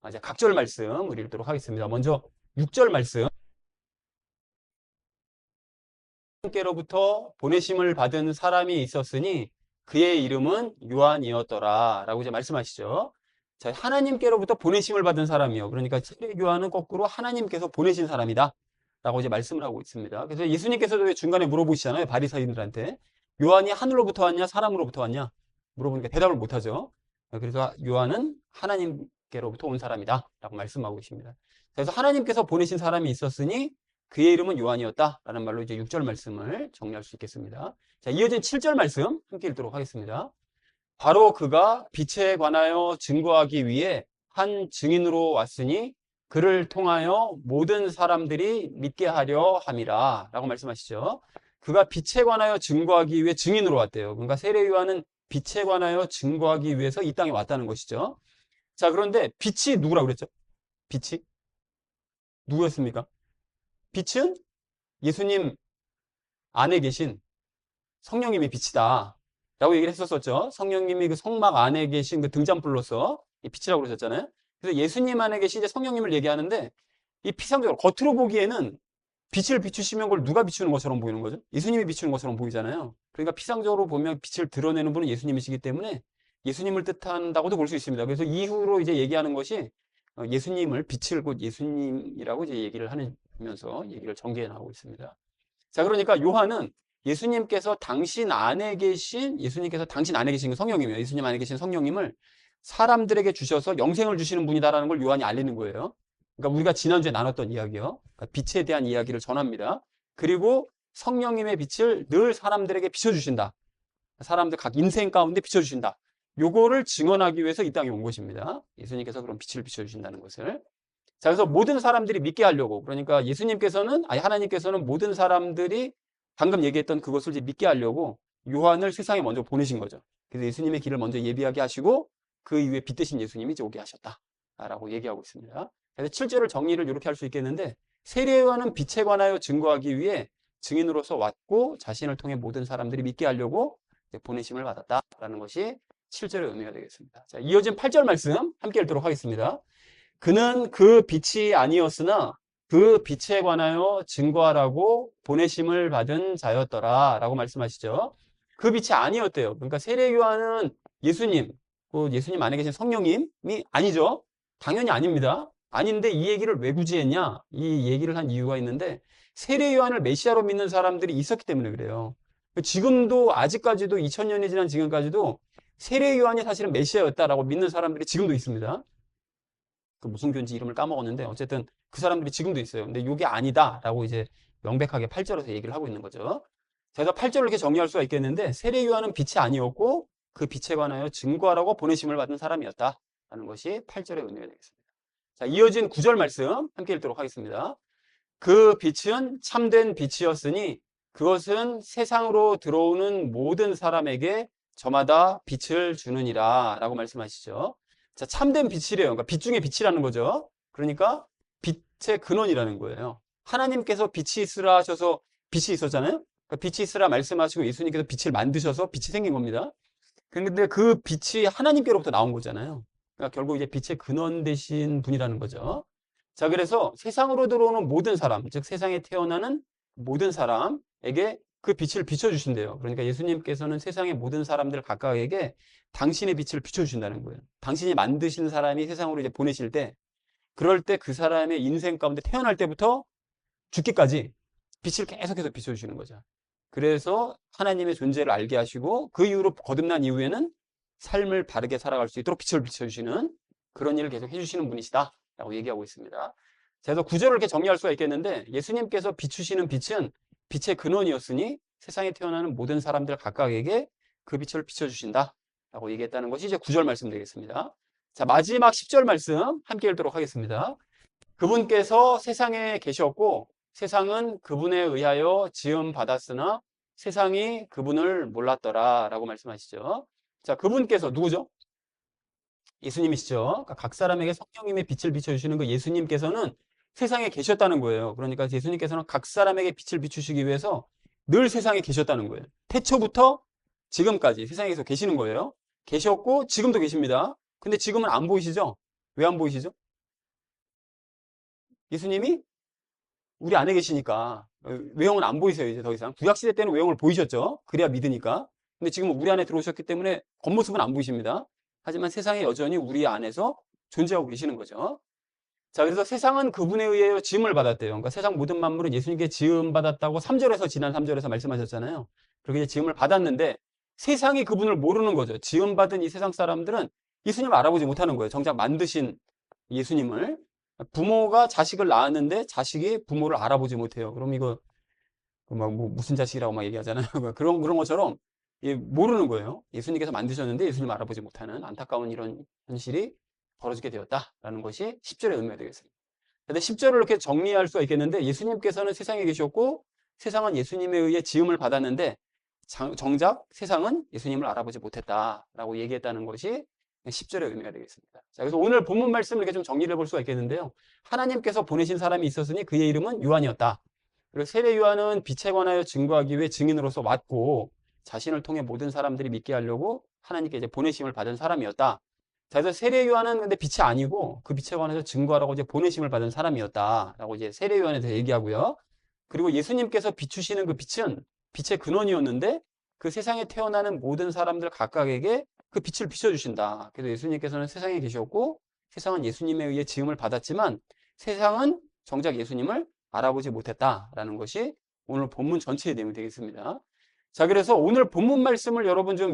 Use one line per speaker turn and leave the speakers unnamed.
이제 각절 말씀 우리 읽도록 하겠습니다. 먼저 6절 말씀. 하나님께로부터 보내심을 받은 사람이 있었으니 그의 이름은 요한이었더라 라고 이제 말씀하시죠. 자, 하나님께로부터 보내심을 받은 사람이요. 그러니까 세례 요한은 거꾸로 하나님께서 보내신 사람이다 라고 이제 말씀을 하고 있습니다. 그래서 예수님께서도 왜 중간에 물어보시잖아요. 바리사인들한테. 요한이 하늘로부터 왔냐 사람으로부터 왔냐 물어보니까 대답을 못하죠. 그래서 요한은 하나님께로부터 온 사람이다 라고 말씀하고 계십니다. 그래서 하나님께서 보내신 사람이 있었으니 그의 이름은 요한이었다 라는 말로 이제 6절 말씀을 정리할 수 있겠습니다. 자, 이어진 7절 말씀 함께 읽도록 하겠습니다. 바로 그가 빛에 관하여 증거하기 위해 한 증인으로 왔으니 그를 통하여 모든 사람들이 믿게 하려 함이라 라고 말씀하시죠. 그가 빛에 관하여 증거하기 위해 증인으로 왔대요. 그러니까 세례 요한은 빛에 관하여 증거하기 위해서 이 땅에 왔다는 것이죠. 자, 그런데 빛이 누구라고 그랬죠? 빛이 누구였습니까? 빛은 예수님 안에 계신 성령님이 빛이다 라고 얘기를 했었었죠. 성령님이 그 성막 안에 계신 그 등잔불로서 이 빛이라고 그러셨잖아요. 그래서 예수님 안에 계신 이제 성령님을 얘기하는데 이 피상적으로 겉으로 보기에는 빛을 비추시면 그걸 누가 비추는 것처럼 보이는 거죠? 예수님이 비추는 것처럼 보이잖아요. 그러니까 피상적으로 보면 빛을 드러내는 분은 예수님이시기 때문에 예수님을 뜻한다고도 볼 수 있습니다. 그래서 이후로 이제 얘기하는 것이 예수님을 빛을 곧 예수님이라고 이제 얘기를 하면서 얘기를 전개해 나가고 있습니다. 자, 그러니까 요한은 예수님께서 당신 안에 계신 그 성령님이에요. 예수님 안에 계신 성령님을 사람들에게 주셔서 영생을 주시는 분이다라는 걸 요한이 알리는 거예요. 그러니까 우리가 지난주에 나눴던 이야기요. 그러니까 빛에 대한 이야기를 전합니다. 그리고 성령님의 빛을 늘 사람들에게 비춰주신다. 사람들 각 인생 가운데 비춰주신다. 요거를 증언하기 위해서 이 땅에 온 것입니다. 예수님께서 그런 빛을 비춰주신다는 것을. 자, 그래서 모든 사람들이 믿게 하려고. 그러니까 하나님께서는 모든 사람들이 방금 얘기했던 그것을 이제 믿게 하려고 요한을 세상에 먼저 보내신 거죠. 그래서 예수님의 길을 먼저 예비하게 하시고 그 이후에 빛 대신 예수님이 이제 오게 하셨다라고 얘기하고 있습니다. 그래서 7절을 정리를 이렇게 할 수 있겠는데 세례 요한은 빛에 관하여 증거하기 위해 증인으로서 왔고 자신을 통해 모든 사람들이 믿게 하려고 보내심을 받았다라는 것이 7절의 의미가 되겠습니다. 자, 이어진 8절 말씀 함께 읽도록 하겠습니다. 그는 그 빛이 아니었으나 그 빛에 관하여 증거하라고 보내심을 받은 자였더라 라고 말씀하시죠. 그 빛이 아니었대요. 그러니까 세례 요한은 예수님 안에 계신 성령님이 아니죠. 당연히 아닙니다. 아닌데 이 얘기를 왜 굳이 했냐? 이 얘기를 한 이유가 있는데 세례 요한을 메시아로 믿는 사람들이 있었기 때문에 그래요. 지금도 아직까지도 2000년이 지난 지금까지도 세례 요한이 사실은 메시아였다라고 믿는 사람들이 지금도 있습니다. 그 무슨 교인지 이름을 까먹었는데 어쨌든 그 사람들이 지금도 있어요. 근데 이게 아니다라고 이제 명백하게 8절에서 얘기를 하고 있는 거죠. 그래서 8절을 이렇게 정리할 수가 있겠는데 세례 요한은 빛이 아니었고 그 빛에 관하여 증거하라고 보내심을 받은 사람이었다라는 것이 8절의 의미가 되겠습니다. 자, 이어진 9절 말씀 함께 읽도록 하겠습니다. 그 빛은 참된 빛이었으니 그것은 세상으로 들어오는 모든 사람에게 저마다 빛을 주느니라 라고 말씀하시죠. 자, 참된 빛이래요. 그러니까 빛 중에 빛이라는 거죠. 그러니까 빛의 근원이라는 거예요. 하나님께서 빛이 있으라 하셔서 빛이 있었잖아요. 그러니까 빛이 있으라 말씀하시고 예수님께서 빛을 만드셔서 빛이 생긴 겁니다. 그런데 그 빛이 하나님께로부터 나온 거잖아요. 그러니까 결국 이제 빛의 근원 되신 분이라는 거죠. 자, 그래서 세상으로 들어오는 모든 사람, 즉 세상에 태어나는 모든 사람에게 그 빛을 비춰주신대요. 그러니까 예수님께서는 세상의 모든 사람들 각각에게 당신의 빛을 비춰주신다는 거예요. 당신이 만드신 사람이 세상으로 이제 보내실 때, 그럴 때 그 사람의 인생 가운데 태어날 때부터 죽기까지 빛을 계속해서 비춰주시는 거죠. 그래서 하나님의 존재를 알게 하시고 그 이후로 거듭난 이후에는 삶을 바르게 살아갈 수 있도록 빛을 비춰주시는 그런 일을 계속 해주시는 분이시다 라고 얘기하고 있습니다. 그래서 구절을 이렇게 정리할 수가 있겠는데 예수님께서 비추시는 빛은 빛의 근원이었으니 세상에 태어나는 모든 사람들 각각에게 그 빛을 비춰주신다 라고 얘기했다는 것이 이제 9절 말씀 되겠습니다. 자, 마지막 10절 말씀 함께 읽도록 하겠습니다. 그분께서 세상에 계셨고 세상은 그분에 의하여 지음 받았으나 세상이 그분을 몰랐더라 라고 말씀하시죠. 자, 그분께서 누구죠? 예수님이시죠. 그러니까 각 사람에게 성령님의 빛을 비춰주시는 그 예수님께서는 세상에 계셨다는 거예요. 그러니까 예수님께서는 각 사람에게 빛을 비추시기 위해서 늘 세상에 계셨다는 거예요. 태초부터 지금까지 세상에 계속 계시는 거예요. 계셨고 지금도 계십니다. 근데 지금은 안 보이시죠? 왜 안 보이시죠? 예수님이 우리 안에 계시니까 외형은 안 보이세요. 이제 더 이상. 구약시대 때는 외형을 보이셨죠. 그래야 믿으니까. 근데 지금 우리 안에 들어오셨기 때문에 겉모습은 안 보이십니다. 하지만 세상에 여전히 우리 안에서 존재하고 계시는 거죠. 자, 그래서 세상은 그분에 의해 지음을 받았대요. 그러니까 세상 모든 만물은 예수님께 지음 받았다고 3절에서 지난 3절에서 말씀하셨잖아요. 그렇게 이제 지음을 받았는데 세상이 그분을 모르는 거죠. 지음 받은 이 세상 사람들은 예수님을 알아보지 못하는 거예요. 정작 만드신 예수님을. 부모가 자식을 낳았는데 자식이 부모를 알아보지 못해요. 그럼 이거 막 뭐 무슨 자식이라고 막 얘기하잖아요. 그런 것처럼 모르는 거예요. 예수님께서 만드셨는데 예수님 알아보지 못하는 안타까운 이런 현실이 벌어지게 되었다라는 것이 10절의 의미가 되겠습니다. 근데 10절을 이렇게 정리할 수가 있겠는데 예수님께서는 세상에 계셨고 세상은 예수님에 의해 지음을 받았는데 정작 세상은 예수님을 알아보지 못했다라고 얘기했다는 것이 10절의 의미가 되겠습니다. 자, 그래서 오늘 본문 말씀을 이렇게 좀 정리를 해볼 수가 있겠는데요. 하나님께서 보내신 사람이 있었으니 그의 이름은 요한이었다. 그리고 세례 요한은 빛에 관하여 증거하기 위해 증인으로서 왔고 자신을 통해 모든 사람들이 믿게 하려고 하나님께 이제 보내심을 받은 사람이었다. 자, 그래서 세례 요한은 근데 빛이 아니고 그 빛에 관해서 증거하라고 이제 보내심을 받은 사람이었다라고 이제 세례 요한에 대해서 얘기하고요. 그리고 예수님께서 비추시는 그 빛은 빛의 근원이었는데 그 세상에 태어나는 모든 사람들 각각에게 그 빛을 비춰주신다. 그래서 예수님께서는 세상에 계셨고 세상은 예수님에 의해 지음을 받았지만 세상은 정작 예수님을 알아보지 못했다라는 것이 오늘 본문 전체의 내용이 되겠습니다. 자, 그래서 오늘 본문 말씀을 여러분 좀